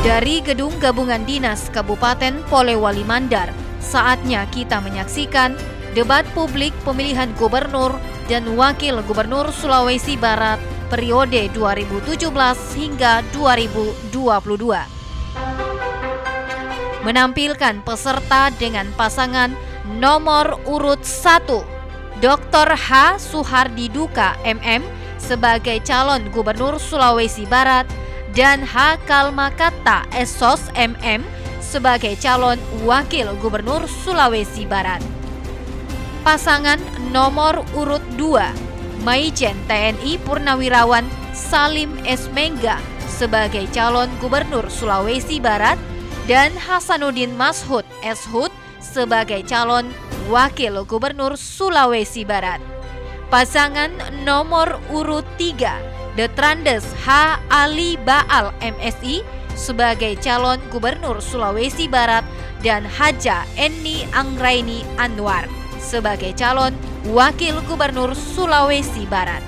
Dari Gedung Gabungan Dinas Kabupaten Polewali Mandar, saatnya kita menyaksikan debat publik pemilihan gubernur dan wakil gubernur Sulawesi Barat periode 2017 hingga 2022. Menampilkan peserta dengan pasangan nomor urut 1, Dr. H. Suhardi Duka MM sebagai calon gubernur Sulawesi Barat dan H. Kalmakatta Esos MM sebagai calon wakil gubernur Sulawesi Barat. Pasangan nomor urut 2, Maijen TNI Purnawirawan Salim S. Mengga sebagai calon gubernur Sulawesi Barat dan Hasanuddin Mashud S. Hud sebagai calon wakil gubernur Sulawesi Barat. Pasangan nomor urut 3, Detrandes H. Ali Baal MSI sebagai calon gubernur Sulawesi Barat dan Haja Eni Anggraini Anwar sebagai calon wakil gubernur Sulawesi Barat.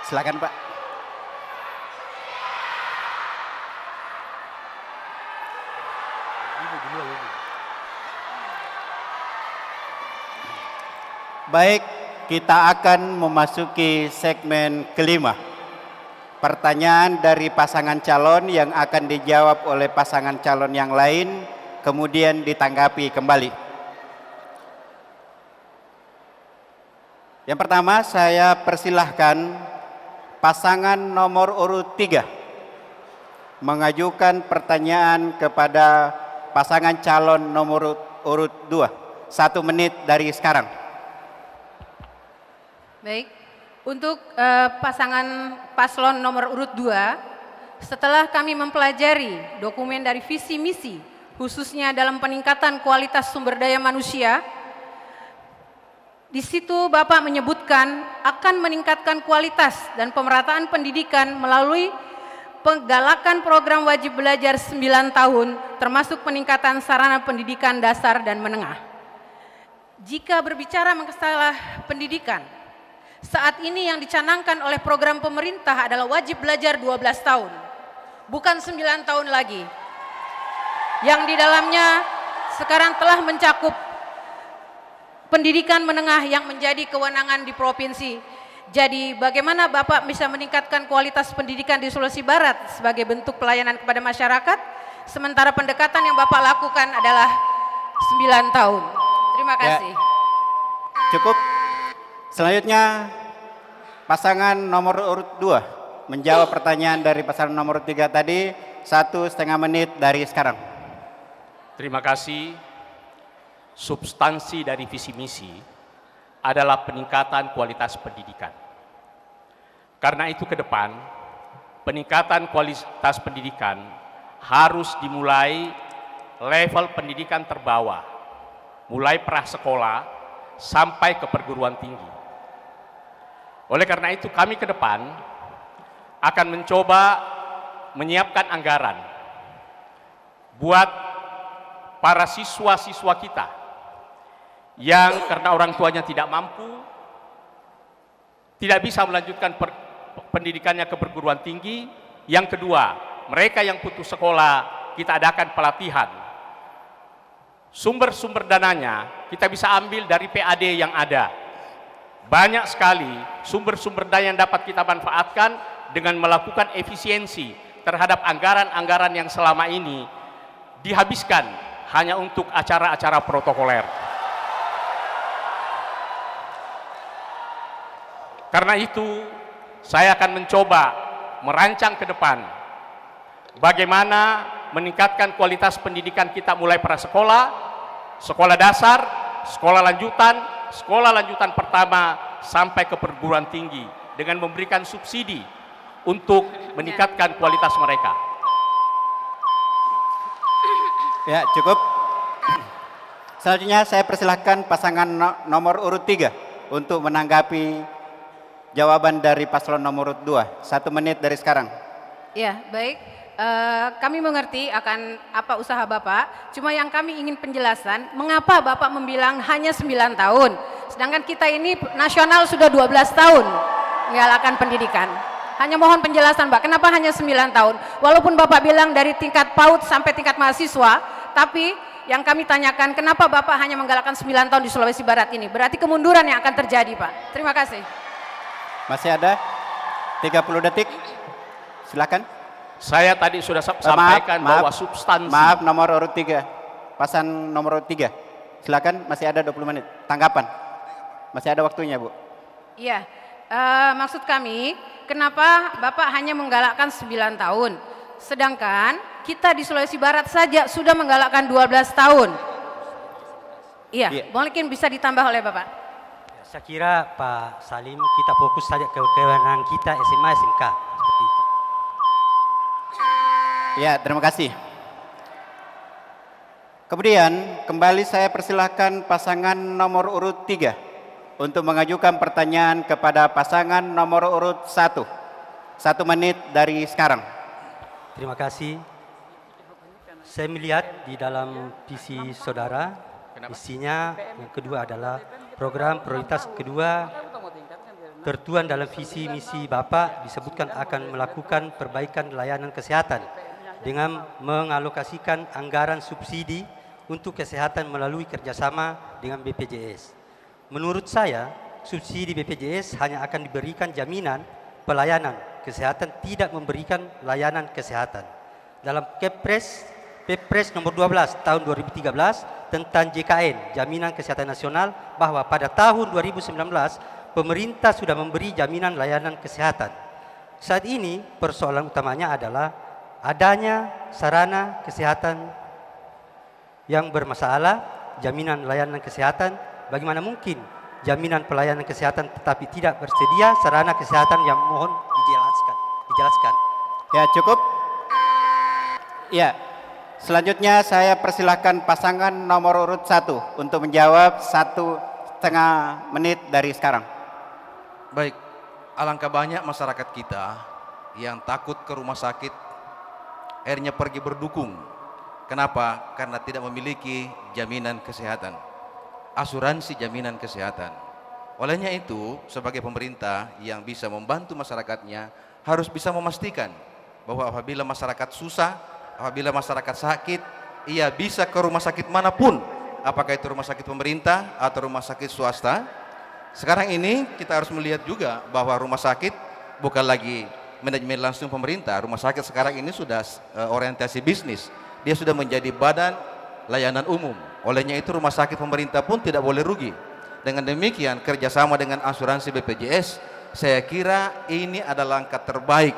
Silakan Pak. Baik, kita akan memasuki segmen kelima. Pertanyaan dari pasangan calon yang akan dijawab oleh pasangan calon yang lain, kemudian ditanggapi kembali. Yang pertama, saya persilahkan pasangan nomor urut 3 mengajukan pertanyaan kepada pasangan calon nomor urut 2. 1 menit dari sekarang. Baik, untuk pasangan paslon nomor urut 2, setelah kami mempelajari dokumen dari visi misi, khususnya dalam peningkatan kualitas sumber daya manusia, di situ Bapak menyebutkan akan meningkatkan kualitas dan pemerataan pendidikan melalui penggalakan program wajib belajar 9 tahun, termasuk peningkatan sarana pendidikan dasar dan menengah. Jika berbicara masalah pendidikan, saat ini yang dicanangkan oleh program pemerintah adalah wajib belajar 12 tahun, bukan 9 tahun lagi. Yang di dalamnya sekarang telah mencakup pendidikan menengah yang menjadi kewenangan di provinsi. Jadi bagaimana Bapak bisa meningkatkan kualitas pendidikan di Sulawesi Barat sebagai bentuk pelayanan kepada masyarakat, sementara pendekatan yang Bapak lakukan adalah 9 tahun. Terima kasih. Ya, cukup. Selanjutnya pasangan nomor urut 2 menjawab pertanyaan dari pasangan nomor 3 tadi, 1,5 menit dari sekarang. Terima kasih. Substansi dari visi misi adalah peningkatan kualitas pendidikan. Karena itu ke depan, peningkatan kualitas pendidikan harus dimulai level pendidikan terbawah, mulai prasekolah sampai ke perguruan tinggi. Oleh karena itu kami ke depan akan mencoba menyiapkan anggaran buat para siswa-siswa kita yang karena orang tuanya tidak mampu, tidak bisa melanjutkan pendidikannya ke perguruan tinggi. Yang kedua, mereka yang putus sekolah, kita adakan pelatihan. Sumber-sumber dananya kita bisa ambil dari PAD yang ada. Banyak sekali sumber-sumber dana yang dapat kita manfaatkan dengan melakukan efisiensi terhadap anggaran-anggaran yang selama ini dihabiskan hanya untuk acara-acara protokoler. Karena itu, saya akan mencoba merancang ke depan bagaimana meningkatkan kualitas pendidikan kita mulai prasekolah, sekolah dasar, sekolah lanjutan pertama sampai ke perguruan tinggi dengan memberikan subsidi untuk meningkatkan kualitas mereka. Ya, cukup. Selanjutnya saya persilahkan pasangan nomor urut 3 untuk menanggapi jawaban dari paslon nomor urut 2. 1 menit dari sekarang. Ya, baik. Kami mengerti akan apa usaha Bapak, cuma yang kami ingin penjelasan, mengapa Bapak membilang hanya 9 tahun, sedangkan kita ini nasional sudah 12 tahun menggalakkan pendidikan. Hanya mohon penjelasan Pak, kenapa hanya 9 tahun? Walaupun Bapak bilang dari tingkat PAUD sampai tingkat mahasiswa, tapi yang kami tanyakan, kenapa Bapak hanya menggalakkan 9 tahun di Sulawesi Barat ini? Berarti kemunduran yang akan terjadi Pak. Terima kasih. Masih ada 30 detik. Silakan. Saya tadi sudah sampaikan bahwa substansi. Maaf, nomor urut 3. Pasan nomor urut 3. Silakan, masih ada 20 menit. Tanggapan. Masih ada waktunya, Bu. Iya, maksud kami, kenapa Bapak hanya menggalakkan 9 tahun? Sedangkan kita di Sulawesi Barat saja sudah menggalakkan 12 tahun. Iya, mungkin bisa ditambah oleh Bapak. Saya kira Pak Salim, kita fokus saja ke kewenangan kita SMA SMK. Seperti itu. Ya, terima kasih. Kemudian kembali saya persilahkan pasangan nomor urut 3 untuk mengajukan pertanyaan kepada pasangan nomor urut 1. 1 menit dari sekarang. Terima kasih. Saya melihat di dalam visi saudara, isinya yang kedua adalah program prioritas kedua tertuang dalam visi misi Bapak disebutkan akan melakukan perbaikan layanan kesehatan dengan mengalokasikan anggaran subsidi untuk kesehatan melalui kerjasama dengan BPJS. Menurut saya, subsidi BPJS hanya akan diberikan jaminan pelayanan kesehatan, tidak memberikan layanan kesehatan. Dalam Kepres nomor 12 tahun 2013 tentang JKN, Jaminan Kesehatan Nasional, bahwa pada tahun 2019 pemerintah sudah memberi jaminan layanan kesehatan. Saat ini persoalan utamanya adalah adanya sarana kesehatan yang bermasalah, jaminan layanan kesehatan. Bagaimana mungkin jaminan pelayanan kesehatan tetapi tidak bersedia sarana kesehatan yang mohon dijelaskan. Ya, cukup. Ya, selanjutnya saya persilahkan pasangan nomor urut 1 untuk menjawab 1,5 menit dari sekarang. Baik, alangkah banyak masyarakat kita yang takut ke rumah sakit, akhirnya pergi berdukung. Kenapa? Karena tidak memiliki jaminan kesehatan, asuransi jaminan kesehatan. Olehnya itu, sebagai pemerintah yang bisa membantu masyarakatnya, harus bisa memastikan bahwa apabila masyarakat susah, apabila masyarakat sakit, ia bisa ke rumah sakit manapun, apakah itu rumah sakit pemerintah atau rumah sakit swasta. Sekarang ini kita harus melihat juga bahwa rumah sakit bukan lagi manajemen langsung pemerintah. Rumah sakit sekarang ini sudah orientasi bisnis. Dia sudah menjadi badan layanan umum. Olehnya itu rumah sakit pemerintah pun tidak boleh rugi. Dengan demikian kerjasama dengan asuransi BPJS, saya kira ini adalah langkah terbaik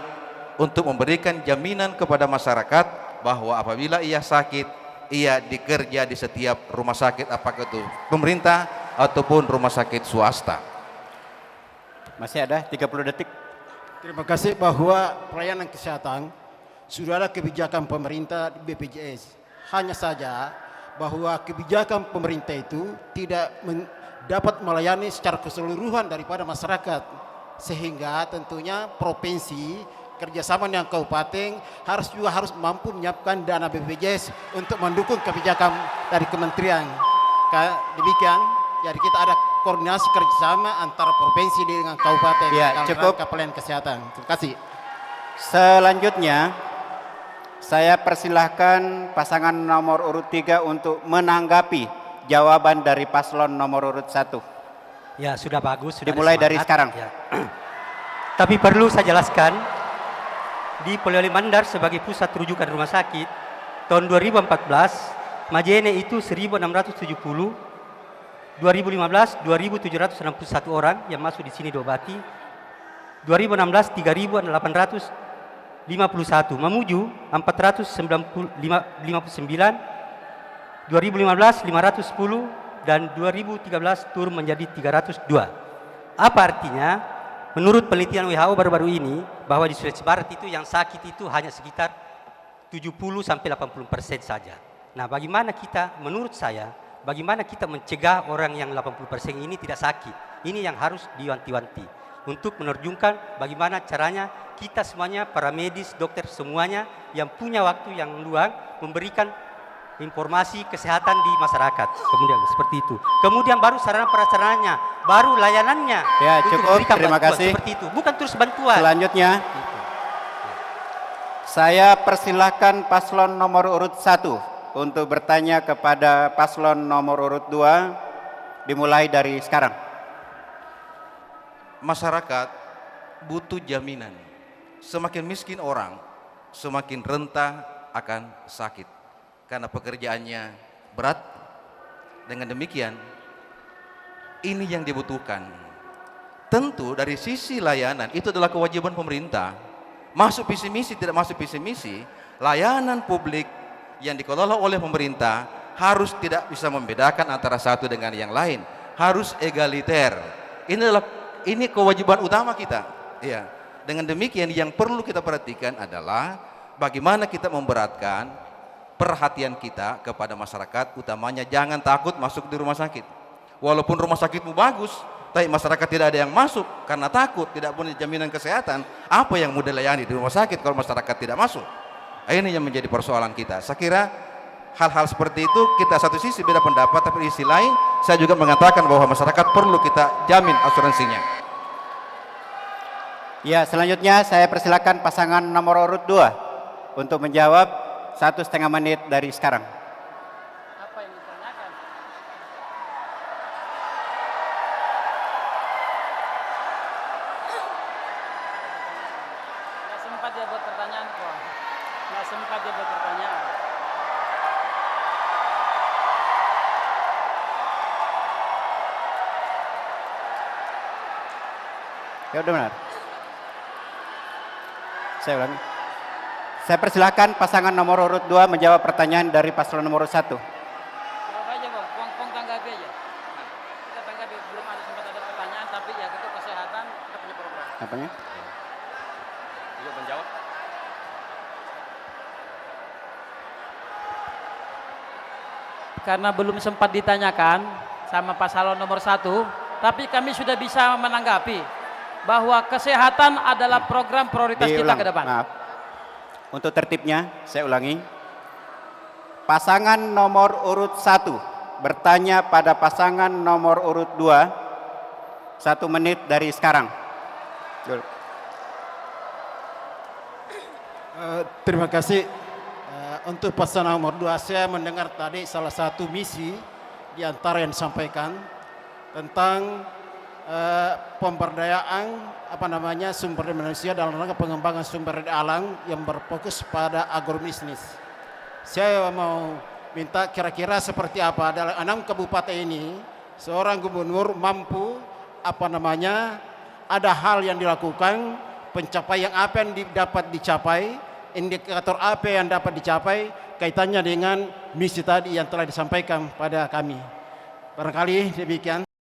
untuk memberikan jaminan kepada masyarakat bahwa apabila ia sakit, ia dikerja di setiap rumah sakit, apakah itu pemerintah ataupun rumah sakit swasta. Masih ada 30 detik. Terima kasih. Bahwa pelayanan kesehatan sudah ada kebijakan pemerintah di BPJS. Hanya saja bahwa kebijakan pemerintah itu tidak dapat melayani secara keseluruhan daripada masyarakat, sehingga tentunya provinsi kerjasama dengan kabupaten harus mampu menyiapkan dana BPJS untuk mendukung kebijakan dari kementerian. Demikian, jadi kita ada koordinasi kerjasama antara provinsi dengan kabupaten dalam rangka pelayanan kesehatan. Terima kasih. Selanjutnya saya persilahkan pasangan nomor urut 3 untuk menanggapi jawaban dari paslon nomor urut 1. Ya, sudah bagus. Sudah dimulai dari sekarang. Ya. Tapi perlu saya jelaskan, di Polewali Mandar sebagai pusat rujukan rumah sakit, tahun 2014, Majene itu 1670, 2015 2761 orang yang masuk di sini diobati, 2016 3851, Mamuju 459, 2015 510, dan 2013 turun menjadi 302. Apa artinya? Menurut penelitian WHO baru-baru ini, bahwa di Sulawesi Barat itu yang sakit itu hanya sekitar 70-80% saja. Nah, bagaimana kita, menurut saya, bagaimana kita mencegah orang yang 80% ini tidak sakit? Ini yang harus diwanti-wanti. untuk menerjunkan bagaimana caranya kita semuanya, para medis, dokter semuanya yang punya waktu yang luang memberikan informasi kesehatan di masyarakat. Kemudian seperti itu. Kemudian baru sarana prasarananya, baru layanannya. Ya, untuk cukup. memberikan Terima bantuan. kasih. Seperti itu. Bukan terus bantuan. Selanjutnya, saya persilahkan paslon nomor urut 1 untuk bertanya kepada paslon nomor urut 2, dimulai dari sekarang. Masyarakat butuh jaminan. Semakin miskin orang, semakin rentan akan sakit karena pekerjaannya berat. Dengan demikian, ini yang dibutuhkan. Tentu dari sisi layanan itu adalah kewajiban pemerintah. Masuk visi misi, tidak masuk visi misi, layanan publik yang dikelola oleh pemerintah harus tidak bisa membedakan antara satu dengan yang lain, harus egaliter. Ini kewajiban utama kita. Ya. Dengan demikian yang perlu kita perhatikan adalah bagaimana kita memberatkan perhatian kita kepada masyarakat, utamanya jangan takut masuk di rumah sakit. Walaupun rumah sakitmu bagus, tapi masyarakat tidak ada yang masuk karena takut, tidak punya jaminan kesehatan. Apa yang mau dilayani di rumah sakit kalau masyarakat tidak masuk? Ini yang menjadi persoalan kita. Saya kira hal-hal seperti itu kita satu sisi beda pendapat, tapi di sisi lain saya juga mengatakan bahwa masyarakat perlu kita jamin asuransinya. Ya, selanjutnya saya persilakan pasangan nomor urut 2 untuk menjawab 1,5 menit dari sekarang. Apa yang ditanyakan? Nggak sempat dia buat pertanyaan kok. Nggak sempat dia buat pertanyaan. Ya udah benar. Saya ulangi. Saya persilakan pasangan nomor urut 2 menjawab pertanyaan dari paslon nomor urut 1. Jawab aja bang, pong tanggapi aja. Kita tanggapi, belum ada sempat ada pertanyaan, tapi ya itu kesehatan kita punya program. Apanya? Yuk menjawab. Karena belum sempat ditanyakan sama paslon nomor 1, tapi kami sudah bisa menanggapi bahwa kesehatan adalah program prioritas kita Diulang, ke depan. maaf. Untuk tertibnya, saya ulangi. Pasangan nomor urut 1 bertanya pada pasangan nomor urut 2 1 menit dari sekarang. Terima kasih. Untuk pasangan nomor 2, saya mendengar tadi salah satu misi di antara yang disampaikan tentang pemberdayaan sumber daya manusia dalam rangka pengembangan sumber daya alam yang berfokus pada agrobisnis. Saya mau minta kira-kira seperti apa dalam 6 kabupaten ini seorang gubernur mampu ada hal yang dilakukan, pencapaian apa yang dapat dicapai, indikator apa yang dapat dicapai kaitannya dengan misi tadi yang telah disampaikan pada kami. Barangkali demikian.